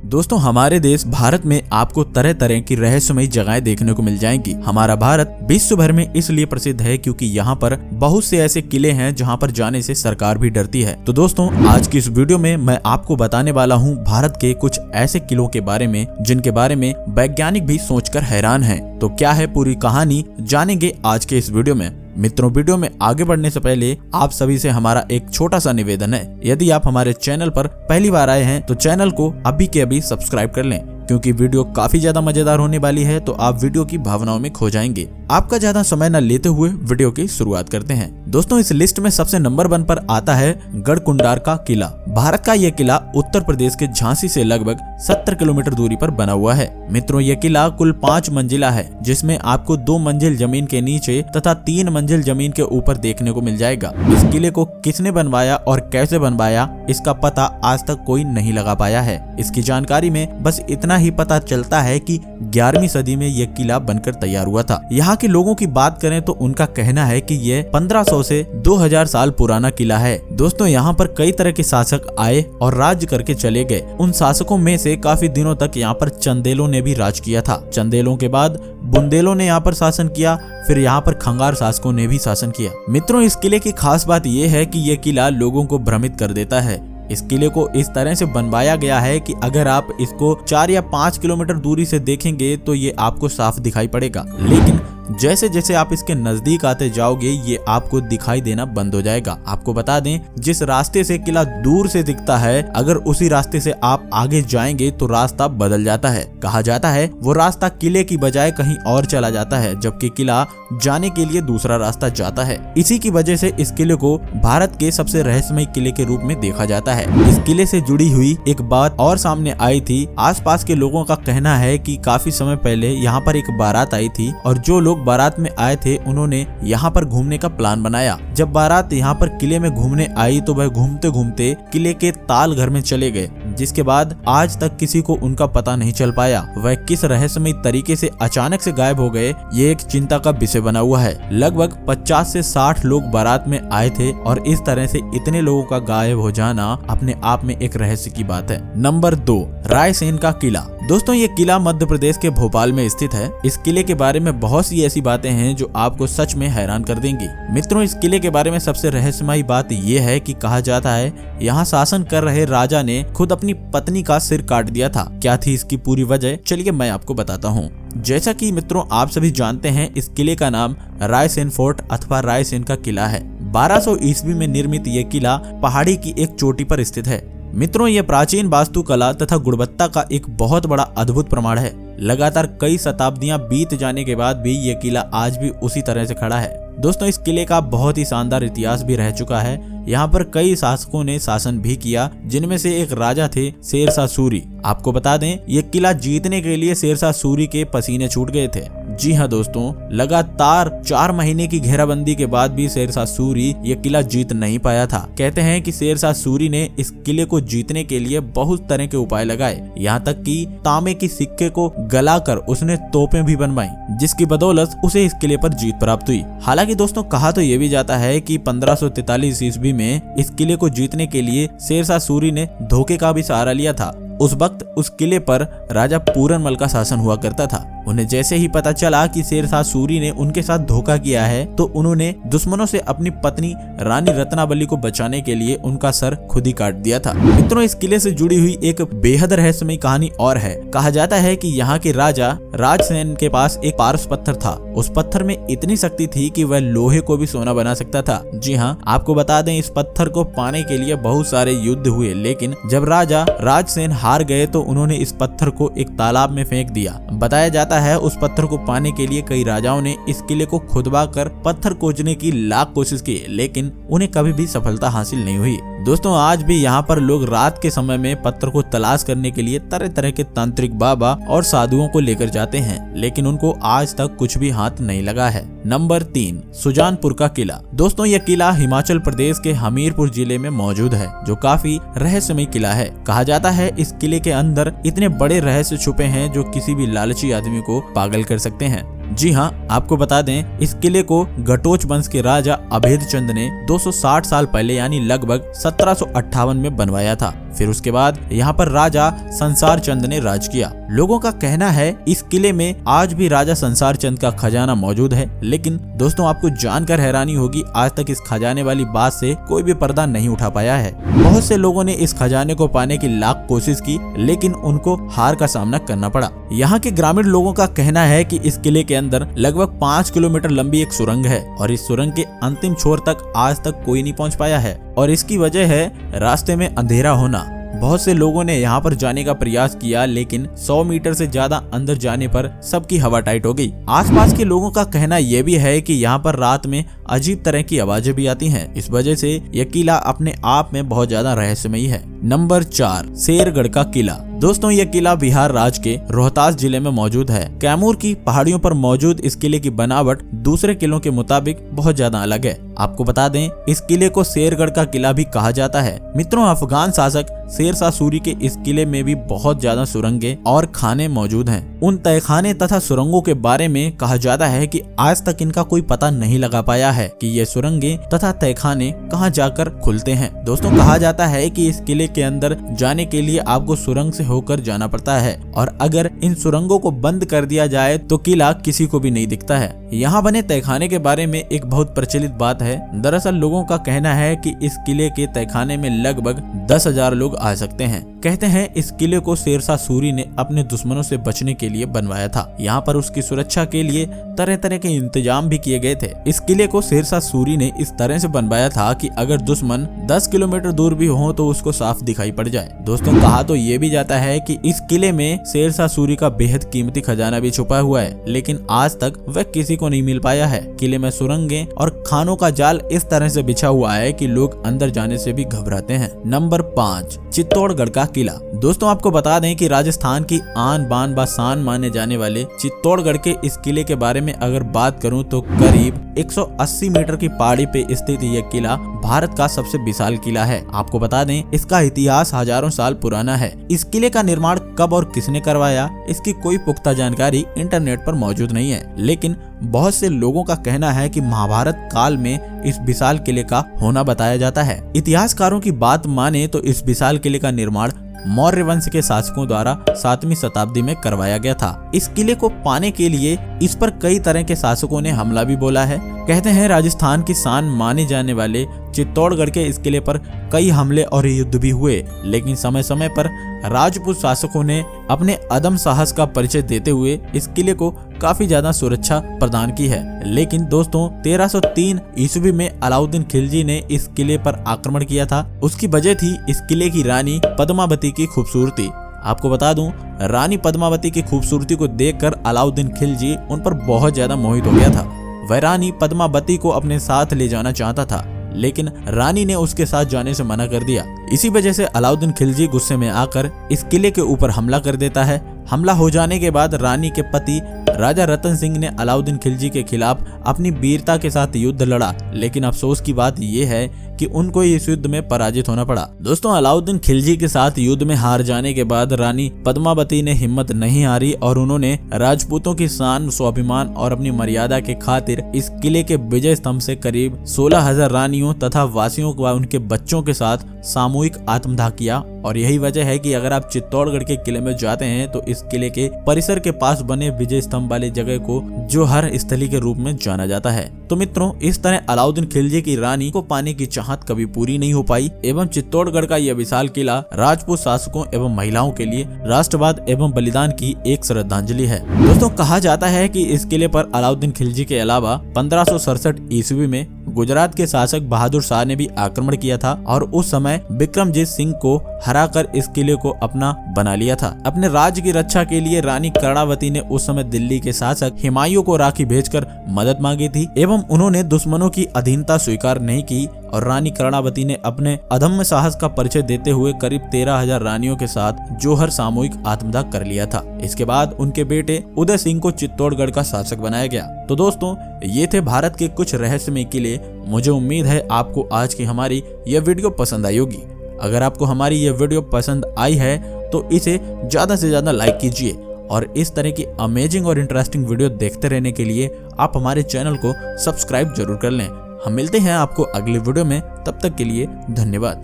दोस्तों हमारे देश भारत में आपको तरह तरह की रहस्यमयी जगहें देखने को मिल जाएंगी। हमारा भारत विश्व भर में इसलिए प्रसिद्ध है क्योंकि यहाँ पर बहुत से ऐसे किले हैं जहाँ पर जाने से सरकार भी डरती है। तो दोस्तों आज की इस वीडियो में मैं आपको बताने वाला हूँ भारत के कुछ ऐसे किलों के बारे में जिनके बारे में वैज्ञानिक भी सोचकर हैरान हैं। तो क्या है पूरी कहानी जानेंगे आज के इस वीडियो में। मित्रों वीडियो में आगे बढ़ने से पहले आप सभी से हमारा एक छोटा सा निवेदन है, यदि आप हमारे चैनल पर पहली बार आए हैं तो चैनल को अभी के अभी सब्सक्राइब कर लें क्योंकि वीडियो काफी ज्यादा मजेदार होने वाली है। तो आप वीडियो की भावनाओं में खो जाएंगे। आपका ज्यादा समय न लेते हुए वीडियो की शुरुआत करते हैं। दोस्तों इस लिस्ट में सबसे नंबर 1 पर आता है गढ़कुंडार का किला। भारत का यह किला उत्तर प्रदेश के झांसी से लगभग 70 किलोमीटर दूरी पर बना हुआ है। मित्रों यह किला कुल 5 मंजिला है जिसमें आपको 2 मंजिल जमीन के नीचे तथा 3 मंजिल जमीन के ऊपर देखने को मिल जाएगा। इस किले को किसने बनवाया और कैसे बनवाया इसका पता आज तक कोई नहीं लगा पाया है। इसकी जानकारी में बस इतना ही पता चलता है कि 11वीं सदी में यह किला बनकर तैयार हुआ था। यहाँ के लोगों की बात करें तो उनका कहना है कि यह 1500 से 2000 साल पुराना किला है। दोस्तों यहाँ पर कई तरह के शासक आए और राज्य करके चले गए। उन शासकों में से काफी दिनों तक यहाँ पर चंदेलों ने भी राज किया था। चंदेलों के बाद बुंदेलों ने यहाँ पर शासन किया, फिर यहाँ पर खंगार शासकों ने भी शासन किया। मित्रों इस किले की खास बात यह है कि यह किला लोगों को भ्रमित कर देता है। इस किले को इस तरह से बनवाया गया है कि अगर आप इसको 4 या 5 किलोमीटर दूरी से देखेंगे तो ये आपको साफ दिखाई पड़ेगा, लेकिन जैसे जैसे आप इसके नजदीक आते जाओगे ये आपको दिखाई देना बंद हो जाएगा। आपको बता दें जिस रास्ते से किला दूर से दिखता है अगर उसी रास्ते से आप आगे जाएंगे तो रास्ता बदल जाता है। कहा जाता है वो रास्ता किले की बजाय कहीं और चला जाता है जबकि किला जाने के लिए दूसरा रास्ता जाता है। इसी की वजह से इस किले को भारत के सबसे रहस्यमयी किले के रूप में देखा जाता है। इस किले से जुड़ी हुई एक बात और सामने आई थी। आसपास के लोगों का कहना है कि काफी समय पहले यहाँ पर एक बारात आई थी और जो लोग बारात में आए थे उन्होंने यहाँ पर घूमने का प्लान बनाया। जब बारात यहाँ पर किले में घूमने आई तो वह घूमते घूमते किले के ताल घर में चले गए, जिसके बाद आज तक किसी को उनका पता नहीं चल पाया। वह किस रहस्यमयी तरीके से अचानक से गायब हो गए ये एक चिंता का विषय बना हुआ है। लगभग 50 से 60 लोग बारात में आए थे और इस तरह से इतने लोगों का गायब हो जाना अपने आप में एक रहस्य की बात है। नंबर 2 रायसेन का किला। दोस्तों ये किला मध्य प्रदेश के भोपाल में स्थित है। इस किले के बारे में बहुत सी ऐसी बातें हैं जो आपको सच में हैरान कर देंगी। मित्रों इस किले के बारे में सबसे रहस्यमयी बात यह है कि कहा जाता है यहाँ शासन कर रहे राजा ने खुद अपनी पत्नी का सिर काट दिया था। क्या थी इसकी पूरी वजह, चलिए मैं आपको बताता हूँ। जैसा कि मित्रों आप सभी जानते हैं इस किले का नाम रायसेन फोर्ट अथवा रायसेन का किला है। 1200 ईस्वी में निर्मित यह किला पहाड़ी की एक चोटी पर स्थित है। मित्रों यह प्राचीन वास्तुकला तथा गुणवत्ता का एक बहुत बड़ा अद्भुत प्रमाण है। लगातार कई शताब्दियां बीत जाने के बाद भी यह किला आज भी उसी तरह से खड़ा है। दोस्तों इस किले का बहुत ही शानदार इतिहास भी रह चुका है। यहाँ पर कई शासकों ने शासन भी किया जिनमें से एक राजा थे शेरशाह सूरी। आपको बता दें ये किला जीतने के लिए शेरशाह सूरी के पसीने छूट गए थे। जी हाँ दोस्तों लगातार 4 महीने की घेराबंदी के बाद भी शेरशाह सूरी ये किला जीत नहीं पाया था। कहते हैं कि शेरशाह सूरी ने इस किले को जीतने के लिए बहुत तरह के उपाय लगाए, यहाँ तक कि तांबे की सिक्के को गलाकर उसने तोपें भी बनवाई जिसकी बदौलत उसे इस किले पर जीत प्राप्त हुई। हालांकि दोस्तों कहा तो ये भी जाता है कि 1543 ईस्वी में इस किले को जीतने के लिए शेरशाह सूरी ने धोखे का भी सहारा लिया था। उस वक्त उस किले पर राजा पूरनमल का शासन हुआ करता था। उन्हें जैसे ही पता चला कि शेरशाह सूरी ने उनके साथ धोखा किया है तो उन्होंने दुश्मनों से अपनी पत्नी रानी रत्नावली को बचाने के लिए उनका सर खुद ही काट दिया था। मित्रों इस किले से जुड़ी हुई एक बेहद रहस्यमयी कहानी और है। कहा जाता है कि यहाँ के राजा राजसेन के पास एक पारस पत्थर था। उस पत्थर में इतनी शक्ति थी कि वह लोहे को भी सोना बना सकता था। जी हाँ आपको बता दें इस पत्थर को पाने के लिए बहुत सारे युद्ध हुए, लेकिन जब राजा राजसेन हार गए तो उन्होंने इस पत्थर को एक तालाब में फेंक दिया। बताया जाता है उस पत्थर को पाने के लिए कई राजाओं ने इस किले को खुदवा कर पत्थर खोजने की लाख कोशिश की, लेकिन उन्हें कभी भी सफलता हासिल नहीं हुई। दोस्तों आज भी यहाँ पर लोग रात के समय में पत्थर को तलाश करने के लिए तरह तरह के तांत्रिक बाबा और साधुओं को लेकर जाते हैं, लेकिन उनको आज तक कुछ भी हाथ नहीं लगा है। नंबर 3 सुजानपुर का किला। दोस्तों यह किला हिमाचल प्रदेश के हमीरपुर जिले में मौजूद है जो काफी रहस्यमय किला है। कहा जाता है इस किले के अंदर इतने बड़े रहस्य छुपे हैं जो किसी भी लालची आदमी को पागल कर सकते हैं। जी हाँ, आपको बता दें इस किले को घटोच वंश के राजा अभेद चंद ने 260 साल पहले यानी लगभग 1758 में बनवाया था। फिर उसके बाद यहाँ पर राजा संसार चंद ने राज किया। लोगों का कहना है इस किले में आज भी राजा संसार चंद का खजाना मौजूद है, लेकिन दोस्तों आपको जानकर हैरानी होगी आज तक इस खजाने वाली बात से कोई भी पर्दा नहीं उठा पाया है। बहुत से लोगों ने इस खजाने को पाने की लाख कोशिश की, लेकिन उनको हार का सामना करना पड़ा। यहाँ के ग्रामीण लोगों का कहना है कि इस किले के अंदर लगभग 5 किलोमीटर लंबी एक सुरंग है और इस सुरंग के अंतिम छोर तक आज तक कोई नहीं पहुँच पाया है और इसकी वजह है रास्ते में अंधेरा होना। बहुत से लोगों ने यहाँ पर जाने का प्रयास किया, लेकिन 100 मीटर से ज्यादा अंदर जाने पर सबकी हवा टाइट हो गई। आसपास के लोगों का कहना यह भी है कि यहाँ पर रात में अजीब तरह की आवाजें भी आती हैं। इस वजह से यह किला अपने आप में बहुत ज्यादा रहस्यमयी है। नंबर 4, शेरगढ़ का किला। दोस्तों यह किला बिहार राज्य के रोहतास जिले में मौजूद है। कैमूर की पहाड़ियों पर मौजूद इस किले की बनावट दूसरे किलों के मुताबिक बहुत ज्यादा अलग है। आपको बता दें इस किले को शेरगढ़ का किला भी कहा जाता है। मित्रों, अफगान शासक शेर शाह सूरी के इस किले में भी बहुत ज्यादा सुरंगें और खाने मौजूद हैं। उन तहखाने तथा सुरंगों के बारे में कहा जाता है कि आज तक इनका कोई पता नहीं लगा पाया है कि ये सुरंगें तथा तहखाने कहां जाकर खुलते हैं। दोस्तों कहा जाता है कि इस किले के अंदर जाने के लिए आपको सुरंग से होकर जाना पड़ता है और अगर इन सुरंगों को बंद कर दिया जाए तो किला किसी को भी नहीं दिखता है। यहाँ बने तहखाने के बारे में एक बहुत प्रचलित बात है। दरअसल लोगों का कहना है कि इस किले के तहखाने में लगभग 10,000 लोग आ सकते हैं। कहते हैं इस किले को शेर शाह सूरी ने अपने दुश्मनों से बचने के लिए बनवाया था। यहाँ पर उसकी सुरक्षा के लिए तरह तरह के इंतजाम भी किए गए थे। इस किले को शेर शाह सूरी ने इस तरह से बनवाया था कि अगर दुश्मन 10 किलोमीटर दूर भी हो तो उसको साफ दिखाई पड़ जाए। दोस्तों कहा तो ये भी जाता है कि इस किले में शेर शाह सूरी का बेहद कीमती खजाना भी छुपा हुआ है, लेकिन आज तक वह किसी को नहीं मिल पाया है। किले में सुरंगें और खानों का जाल इस तरह से बिछा हुआ है कि लोग अंदर जाने से भी घबराते हैं। नंबर 5, चित्तौड़गढ़ का किला। दोस्तों आपको बता दें कि राजस्थान की आन बान बाशान माने जाने वाले चित्तौड़गढ़ के इस किले के बारे में अगर बात करूं तो करीब 180 मीटर की पहाड़ी पे स्थित यह किला भारत का सबसे विशाल किला है। आपको बता दें इसका इतिहास हजारों साल पुराना है। इस किले का निर्माण कब और किसने करवाया इसकी कोई पुख्ता जानकारी इंटरनेट पर मौजूद नहीं है, लेकिन बहुत से लोगों का कहना है कि महाभारत काल में इस विशाल किले का होना बताया जाता है। इतिहासकारों की बात माने तो इस विशाल किले का निर्माण मौर्य वंश के शासकों द्वारा 7वीं शताब्दी में करवाया गया था। इस किले को पाने के लिए इस पर कई तरह के शासकों ने हमला भी बोला है। कहते हैं राजस्थान की शान माने जाने वाले चित्तौड़गढ़ के इस किले पर कई हमले और युद्ध भी हुए, लेकिन समय समय पर राजपूत शासकों ने अपने अदम साहस का परिचय देते हुए इस किले को काफी ज्यादा सुरक्षा प्रदान की है। लेकिन दोस्तों 1303 ईस्वी में अलाउद्दीन खिलजी ने इस किले पर आक्रमण किया था। उसकी वजह थी इस किले की रानी पद्मावती की खूबसूरती। आपको बता दूं रानी पद्मावती की खूबसूरती को देखकर अलाउद्दीन खिलजी उन पर बहुत ज्यादा मोहित हो गया था। वह रानी पद्मावती को अपने साथ ले जाना चाहता था, लेकिन रानी ने उसके साथ जाने से मना कर दिया। इसी वजह से अलाउद्दीन खिलजी गुस्से में आकर इस किले के ऊपर हमला कर देता है। हमला हो जाने के बाद रानी के पति राजा रतन सिंह ने अलाउद्दीन खिलजी के खिलाफ अपनी वीरता के साथ युद्ध लड़ा, लेकिन अफसोस की बात यह है कि उनको इस युद्ध में पराजित होना पड़ा। दोस्तों अलाउद्दीन खिलजी के साथ युद्ध में हार जाने के बाद रानी पद्मावती ने हिम्मत नहीं हारी और उन्होंने राजपूतों की शान, स्वाभिमान और अपनी मर्यादा के खातिर इस किले के विजय स्तंभ से करीब 16,000 रानियों तथा वासियों व उनके बच्चों के साथ सामूहिक आत्मदाह किया। और यही वजह है कि अगर आप चित्तौड़गढ़ के किले में जाते हैं तो इस किले के परिसर के पास बने विजय स्तंभ वाले जगह को जोहर स्थली के रूप में जाना जाता है। तो मित्रों इस तरह अलाउद्दीन खिलजी की रानी को पाने की चाहत कभी पूरी नहीं हो पाई एवं चित्तौड़गढ़ का यह विशाल किला राजपूत शासकों एवं महिलाओं के लिए राष्ट्रवाद एवं बलिदान की एक श्रद्धांजलि है। दोस्तों कहा जाता है कि इस किले पर अलाउद्दीन खिलजी के अलावा 1567 ईस्वी में गुजरात के शासक बहादुर शाह ने भी आक्रमण किया था और उस समय विक्रमजीत सिंह को हराकर इस किले को अपना बना लिया था। अपने राज्य की रक्षा के लिए रानी कर्णावती ने उस समय दिल्ली के शासक हुमायूं को राखी भेजकर मदद मांगी थी एवं उन्होंने दुश्मनों की अधीनता स्वीकार नहीं की और रानी कर्णावती ने अपने अदम्य साहस का परिचय देते हुए करीब 13,000 रानियों के साथ जोहर सामूहिक आत्मदाह कर लिया था। इसके बाद उनके बेटे उदय सिंह को चित्तौड़गढ़ का शासक बनाया गया। तो दोस्तों ये थे भारत के कुछ रहस्यमय किले। मुझे उम्मीद है आपको आज की हमारी यह वीडियो पसंद आई होगी। अगर आपको हमारी यह वीडियो पसंद आई है तो इसे ज्यादा से ज्यादा लाइक कीजिए और इस तरह की अमेजिंग और इंटरेस्टिंग वीडियो देखते रहने के लिए आप हमारे चैनल को सब्सक्राइब जरूर कर लें। हम मिलते हैं आपको अगले वीडियो में, तब तक के लिए धन्यवाद।